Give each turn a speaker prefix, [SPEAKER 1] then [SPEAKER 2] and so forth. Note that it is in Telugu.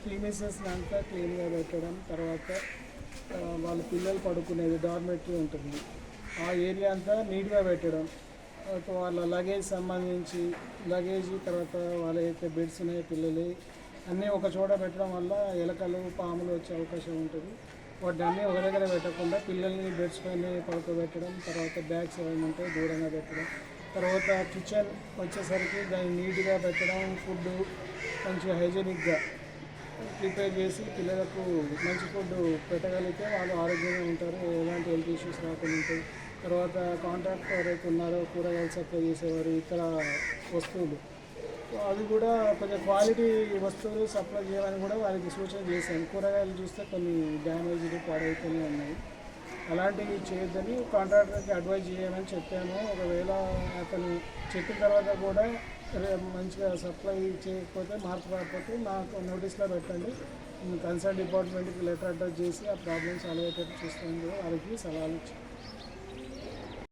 [SPEAKER 1] ప్రీమిసెస్ని అంతా క్లీన్గా పెట్టడం, తర్వాత వాళ్ళ పిల్లలు పడుకునేది డార్మెటరీ ఉంటుంది, ఆ ఏరియా అంతా నీట్గా పెట్టడం, వాళ్ళ లగేజ్ సంబంధించి లగేజ్, తర్వాత వాళ్ళ అయితే బెడ్స్ ఉన్నాయి పిల్లలు అన్నీ ఒక చోట పెట్టడం వల్ల ఎలకలు పాములు వచ్చే అవకాశం ఉంటుంది. వాటిని అన్నీ ఒక దగ్గర పెట్టకుండా పిల్లల్ని బెడ్స్ పైన పడుకోబెట్టడం, తర్వాత బ్యాగ్స్ ఏమైనా ఉంటే దూరంగా పెట్టడం, తర్వాత కిచెన్ వచ్చేసరికి దాన్ని నీట్గా పెట్టడం, ఫుడ్ మంచిగా హైజీనిక్గా ప్రిపేర్ చేసి పిల్లలకు మంచి ఫుడ్ పెట్టగలిగితే వాళ్ళు ఆరోగ్యంగా ఉంటారు, ఎలాంటి హెల్త్ ఇష్యూస్ రాకుండా ఉంటాయి. తర్వాత కాంట్రాక్ట్ ఎవరైతే ఉన్నారో కూరగాయలు సప్లై చేసేవారు, ఇతర వస్తువులు, అవి కూడా కొంచెం క్వాలిటీ వస్తువులు సప్లై చేయాలని కూడా వారికి సూచన చేశాను. కూరగాయలు చూస్తే కొన్ని డ్యామేజ్లు పాడైతూనే ఉన్నాయి, అలాంటివి చేయొద్దని కాంట్రాక్టర్కి అడ్వైజ్ చేయమని చెప్పాను. ఒకవేళ అతను చెప్పిన తర్వాత కూడా మంచిగా సప్లై చేయకపోతే, మార్పు రాకపోతే నాకు నోటీస్లో పెట్టండి, కన్సర్న్ డిపార్ట్మెంట్కి లెటర్ అటాచ్ చేసి ఆ ప్రాబ్లమ్ సాల్వ్ అయ్యేటట్టు చూస్తాను వారికి సలహాలు ఇచ్చాను.